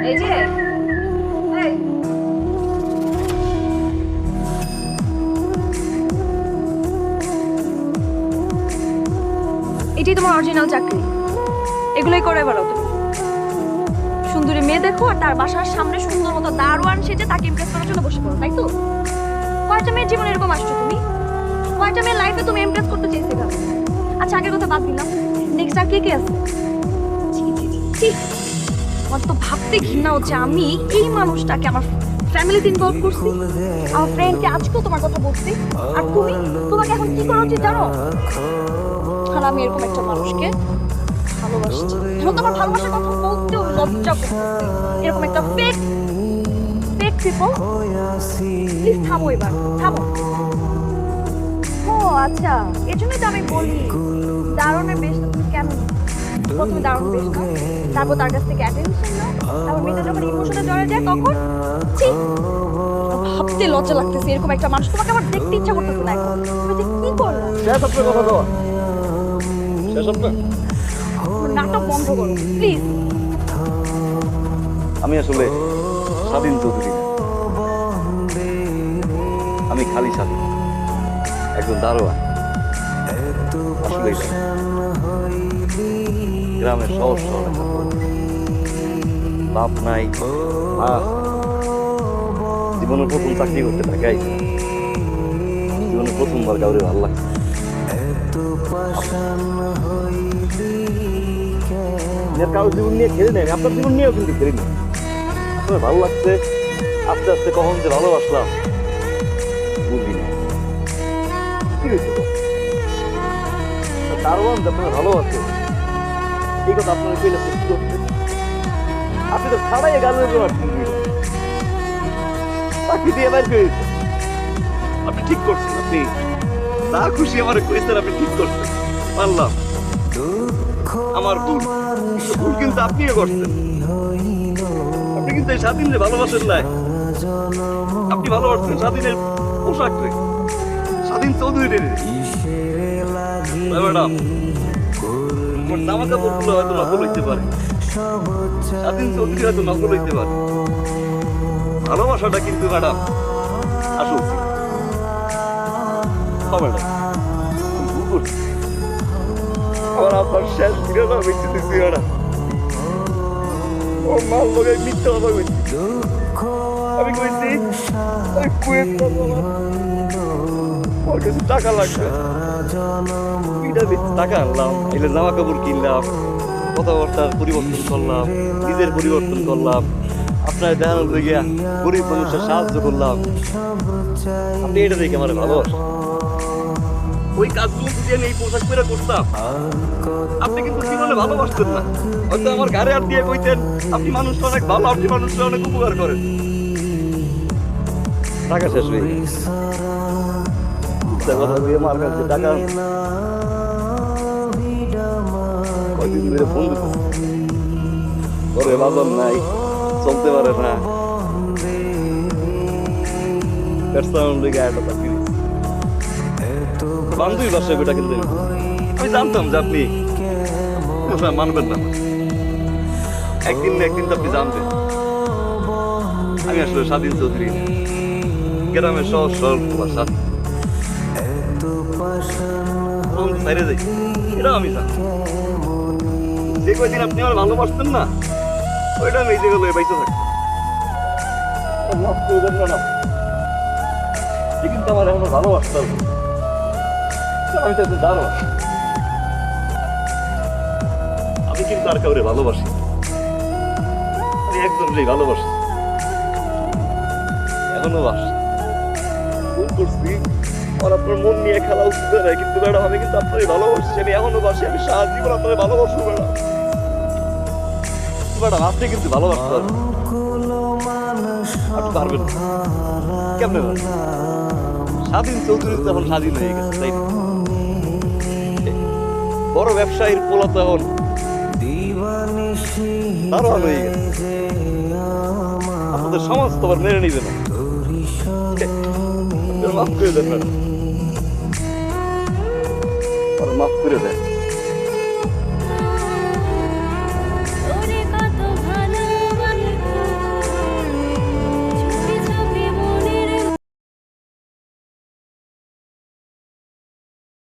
এই যে এই এটাই তোমার অরিজিনাল চাকরি, এগুলোই করে বেড়াও তুমি। সুন্দরী মেয়ে দেখো আর তার বাসার সামনে সুন্দর মতো দারোয়ান সেজে তাকে ইমপ্রেস করার জন্য বসে পড়ো, তাই তো? কয়টা মেয়ের জীবনে এরকম আসছো তুমি? কয়টা মেয়ের লাইফে তুমি ইমপ্রেস করতে চেয়েছো ভাবে? আচ্ছা আগের কথা বাদ দিলাম, নেক্সট আর কে কে আছে? ছি ছি ছি ছি, আমার তো ভাবতে ঘৃণা হচ্ছে আমি এই মানুষটাকে আমার ফ্যামিলিতে ইনভলভ করছি, আমার ফ্রেন্ডকে আজকেও তোমার কথা বলছি, আর তুমি তোমাকে এখন কি করা উচিত জানো? আর আমি এরকম একটা মানুষকে ভালোবাসছি, এখন তোমার ভালোবাসার কথা বলতেও লজ্জা করতেছে। এরকম একটা ফেক ফেক পিপল, প্লিজ থামো, এবার থামো। ও আচ্ছা, এজন্যই তো আমি বলি দারুণের বেশ তুমি কেন প্রথমে দারুণ বেশ নাও, তারপর তার কাছ থেকে অ্যাটেনশন নাও, তারপর মেয়েটা যখন ইমোশনে জড়ে যায় তখন ছি, ভাবতে লজ্জা লাগতেছে। এরকম একটা মানুষ তোমাকে আমার দেখতে ইচ্ছা করতেছে না এখন। তুমি যে কি করলে? শেষ আপনার কথা দেওয়া শেষ আপনার। নাটক বন্ধ করো প্লিজ। আমি আসলে স্বাধীন চৌধুরী না, আমি খালি স্বাধীন, একজন দারোয়ান। আসলে গ্রামের সহজ সরল একটা পরিবার। বাপ নাই, মা, জীবনের প্রথম চাকরি করতে ঢাকায়, জীবনের প্রথমবার কাউরে ভালো লাগছে। কারো জীবন নিয়ে খেলে নেন, আপনার জীবন নিয়েও কিন্তু খেলি না। আপনার ভালো লাগছে, আস্তে আস্তে কখন যে ভালোবাসলাম বুঝলি না। কি হয়েছে দারোয়ান যে আপনার ভালোবাসে এই কথা আপনার কইলে সত্যি করছে। আপনি তো ছাড়াই গালের চাকরি দিয়ে বাইর করে দিচ্ছেন। আপনি ঠিক করছেন, আপনি যা খুশি আমার কইছেন আপনি ঠিক করছেন, মানলাম আমার ভুল। ভুল কিন্তু আপনিও করছেন। আপনি কিন্তু এই স্বাধীনের ভালোবাসেন নাই, আপনি ভালোবাসছেন স্বাধীনের পোশাক রে, স্বাধীন চৌধুরী রে। ম্যাডাম জামা কাপড় গুলো হয়তো নকল হইতে পারে, স্বাধীন চৌধুরী হয়তো নকল হইতে পারে, ভালোবাসাটা কিন্তু ম্যাডাম আসুক। ম্যাডাম আমার আপনার শেষ বিরোধ বেঁচে দিচ্ছি ম্যাডাম। ও মাল লোকের মিথ্যা কথা কইছি, আমি কইছি আমি কুয়েত যাবো, ওর কাছে টাকা লাগবে, টাকা আনলাম, এলে জামা কাপড় কিনলাম, কথাবার্তার পরিবর্তন করলাম, নিজের পরিবর্তন করলাম, আপনার দেখানোর দিকে গরিব মানুষের সাহায্য করলাম। আপনি এটা দেখে আমার ভালোবাসেন। ওই কাজগুলো যদি আমি এই পোশাক পরে করতাম আপনি কিন্তু জীবনে ভালোবাসতেন না। হয়তো আমার ঘরে আর দিয়ে কইতেন আপনি মানুষটা অনেক ভালো, আপনি মানুষটা অনেক উপকার করেন। টাকা শেষ হয়ে গেছে, কথা দিয়ে আমার কাছে টাকা কয়দিন ধরে ফোন দিত, ঘরে বাজার নাই, চলতে পারে না, বান্ধবী বাসায় বেটা। কিন্তু আমি জানতাম যে আপনি মানবেন না, একদিন না একদিন তো আপনি জানবেন আমি আসলে স্বাধীন চৌধুরী, গ্রামের সহজ সরল স্বাধীন। বাইরে যাই এটাও আমি জানি, যে কয়দিন আপনি আমার ভালোবাসতেন না ওইটা আমি এই জায়গায় লয়ে বাইসে থাকতাম। কিন্তু আমার এখনো ভালোবাসতাম, আমি তো দারোয়ান, আমি কিন্তু আর কাউরে ভালোবাসি, আমি একজনকেই ভালোবাসি, এখনো বাসি। ভুল করছি, আমার আপনার মন নিয়ে খেলা উচিত নয়, কিন্তু ম্যাডাম আমি কিন্তু আপনারই ভালোবাসি, আমি এখনো বাসি, আমি সারা জীবন আপনার ভালোবাসবো ম্যাডাম। ম্যাডাম আপনি কিন্তু ভালোবাসতে পারবেন, আপনি পারবেন কেমনে? স্বাধীন চৌধুরী তো এখন স্বাধীন হয়ে গেছে, তাই না? বড় ব্যবসায়ীর পোলা তো এখন দারোয়ান হয়ে গেছে, আপনাদের সমাজ তো আবার মেনে নিবে না। মাফ করে দেন ম্যাডাম, মাফ করে দেন।